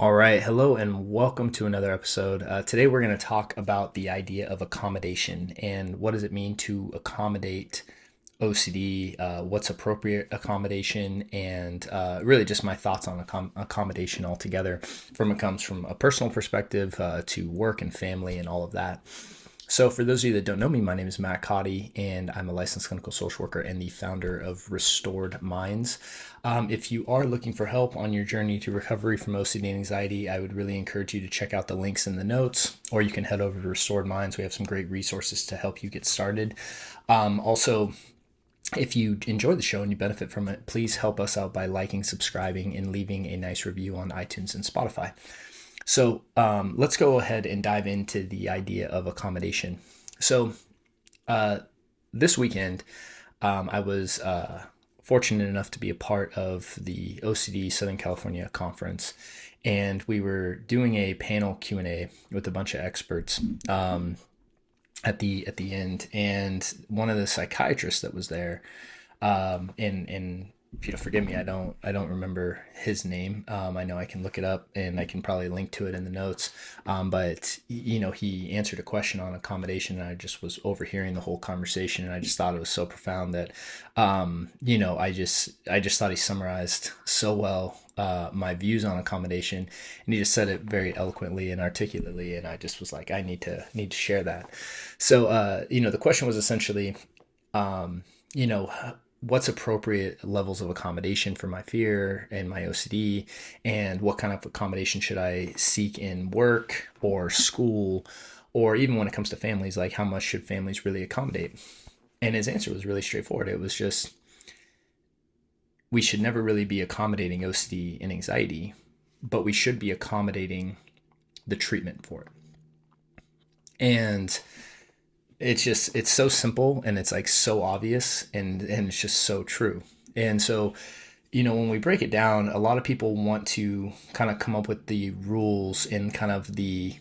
All right, hello and welcome to another episode. Today we're going to talk about the idea of accommodation and what does it mean to accommodate OCD, what's appropriate accommodation, and really just my thoughts on accommodation altogether. From it comes from a personal perspective to work and family and all of that. So, for those of you that don't know me, my name is Matt Codde, and I'm a licensed clinical social worker and the founder of Restored Minds. If you are looking for help on your journey to recovery from OCD and anxiety, I would really encourage you to check out the links in the notes, or you can head over to Restored Minds. We have some great resources to help you get started. Also, if you enjoy the show and you benefit from it, please help us out by liking, subscribing, and leaving a nice review on iTunes and Spotify. So let's go ahead and dive into the idea of accommodation. So this weekend, I was fortunate enough to be a part of the OCD Southern California conference, and we were doing a panel Q&A with a bunch of experts at the end. And one of the psychiatrists that was there, and if you forgive me, I don't remember his name. I know I can look it up and I can probably link to it in the notes. But he answered a question on accommodation, and I just was overhearing the whole conversation, and I just thought it was so profound that, I just thought he summarized so well my views on accommodation, and he just said it very eloquently and articulately, and I just was like, I need to share that. So, the question was essentially, what's appropriate levels of accommodation for my fear and my OCD, and what kind of accommodation should I seek in work or school, or even when it comes to families, like how much should families really accommodate? And his answer was really straightforward. It was just, we should never really be accommodating OCD and anxiety, but we should be accommodating the treatment for it. And it's so simple, and it's like so obvious, and it's just so true. And so, when we break it down, a lot of people want to kind of come up with the rules and kind of the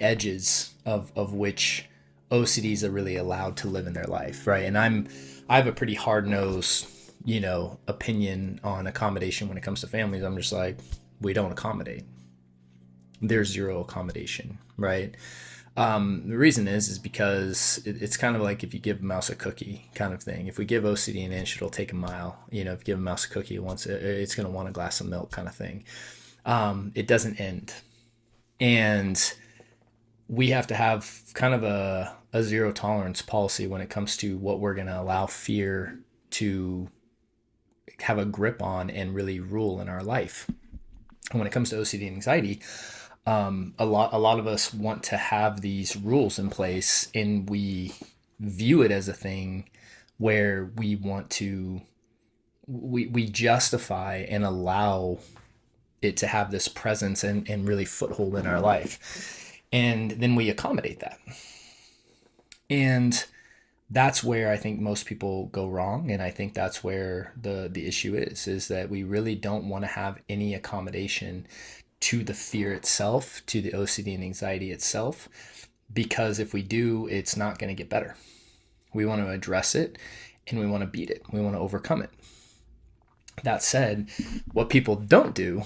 edges of which OCDs are really allowed to live in their life, right? And I have a pretty hard-nosed, opinion on accommodation when it comes to families. I'm just like, we don't accommodate. There's zero accommodation, right? The reason is because it's kind of like if you give a mouse a cookie kind of thing. If we give OCD an inch, it'll take a mile. If you give a mouse a cookie once, it's going to want a glass of milk kind of thing. It doesn't end. And we have to have kind of a zero tolerance policy when it comes to what we're going to allow fear to have a grip on and really rule in our life. And when it comes to OCD and anxiety, a lot of us want to have these rules in place, and we view it as a thing where we want to we justify and allow it to have this presence and really foothold in our life, and then we accommodate that. And that's where I think most people go wrong, and I think that's where the issue is that we really don't want to have any accommodation to the fear itself, to the OCD and anxiety itself, because if we do, it's not going to get better. We want to address it, and we want to beat it. We want to overcome it. That said, what people don't do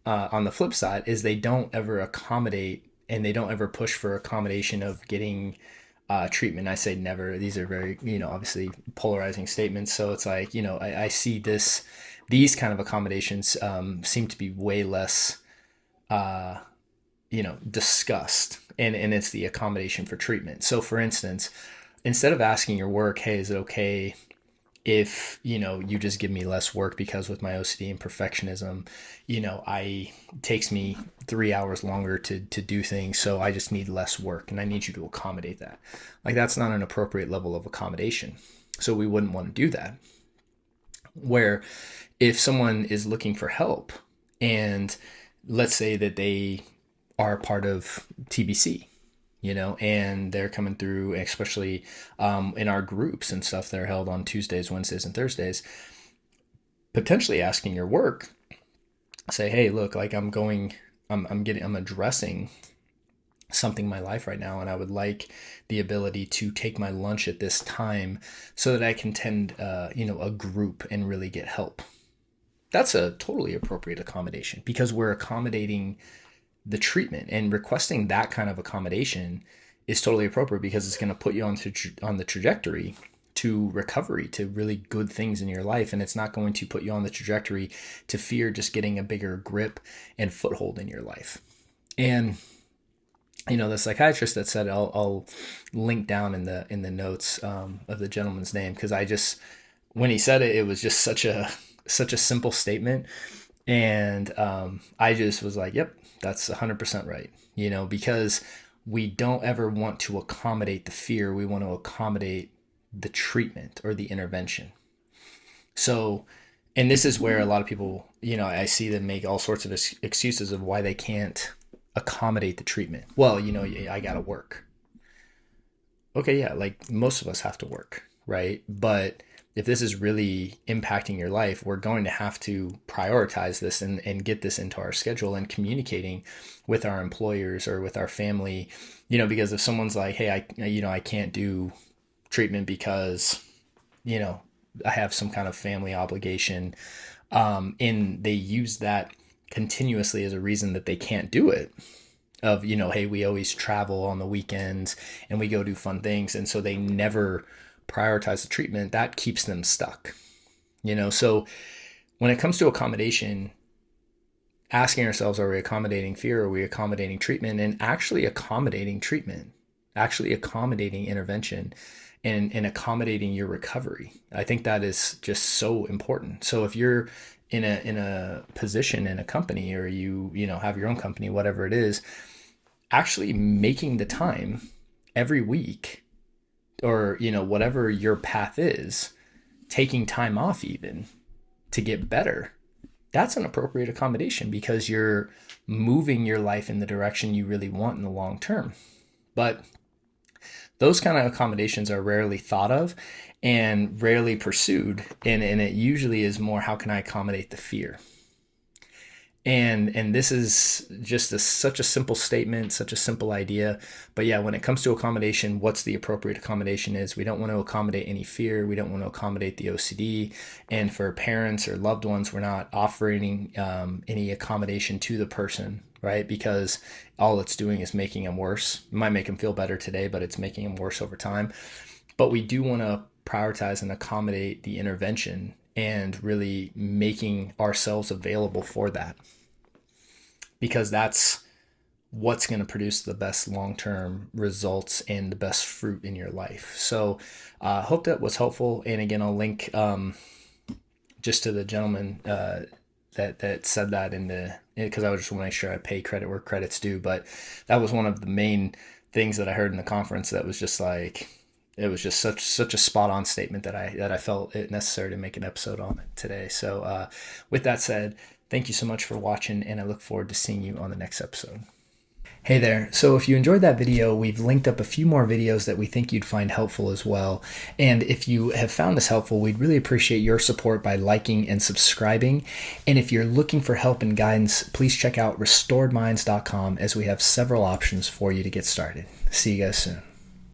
on the flip side is they don't ever accommodate, and they don't ever push for accommodation of getting treatment. I say never. These are very, obviously polarizing statements. So it's like, I see these kind of accommodations seem to be way less discussed, and it's the accommodation for treatment. So for instance, instead of asking your work, hey, is it okay if, you just give me less work because with my OCD and perfectionism, it takes me 3 hours longer to do things. So I just need less work and I need you to accommodate that. Like, that's not an appropriate level of accommodation. So we wouldn't want to do that. Where if someone is looking for help, and let's say that they are part of TBC, and they're coming through, especially in our groups and stuff that are held on Tuesdays, Wednesdays, and Thursdays, potentially asking your work, say, hey, look, like I'm addressing something in my life right now, and I would like the ability to take my lunch at this time so that I can attend, a group and really get help. that's a totally appropriate accommodation because we're accommodating the treatment, and requesting that kind of accommodation is totally appropriate because it's going to put you on the trajectory to recovery, to really good things in your life. And it's not going to put you on the trajectory to fear just getting a bigger grip and foothold in your life. And the psychiatrist that said, I'll link down in the notes of the gentleman's name, because when he said it, it was just such a simple statement. And I just was like, yep, that's 100% right. Because we don't ever want to accommodate the fear. We want to accommodate the treatment or the intervention. So, and this is where a lot of people, I see them make all sorts of excuses of why they can't accommodate the treatment. Well, I got to work. Okay, yeah, like most of us have to work, right? But if this is really impacting your life, we're going to have to prioritize this and get this into our schedule, and communicating with our employers or with our family, because if someone's like, hey, I can't do treatment because, I have some kind of family obligation, and they use that continuously as a reason that they can't do it, of, hey, we always travel on the weekends and we go do fun things. And so they never prioritize the treatment. That keeps them stuck, So when it comes to accommodation, asking ourselves, are we accommodating fear? Are we accommodating treatment? And actually accommodating treatment, actually accommodating intervention, and accommodating your recovery. I think that is just so important. So if you're in a position in a company, or you have your own company, whatever it is, actually making the time every week, or whatever your path is, taking time off even to get better, that's an appropriate accommodation, because you're moving your life in the direction you really want in the long term. But those kind of accommodations are rarely thought of and rarely pursued, and it usually is more, how can I accommodate the fear? And this is just such a simple statement, such a simple idea. But yeah, when it comes to accommodation, what's the appropriate accommodation is, we don't want to accommodate any fear. We don't want to accommodate the OCD. And for parents or loved ones, we're not offering any accommodation to the person, right? Because all it's doing is making them worse. It might make them feel better today, but it's making them worse over time. But we do want to prioritize and accommodate the intervention, and really making ourselves available for that, because that's what's going to produce the best long-term results and the best fruit in your life. So I hope that was helpful. And again, I'll link just to the gentleman that said that because I just want to make sure I pay credit where credit's due. But that was one of the main things that I heard in the conference that was just like, it was just such a spot on statement that I felt it necessary to make an episode on it today. So with that said, thank you so much for watching, and I look forward to seeing you on the next episode. Hey there. So if you enjoyed that video, we've linked up a few more videos that we think you'd find helpful as well. And if you have found this helpful, we'd really appreciate your support by liking and subscribing. And if you're looking for help and guidance, please check out restoredminds.com, as we have several options for you to get started. See you guys soon.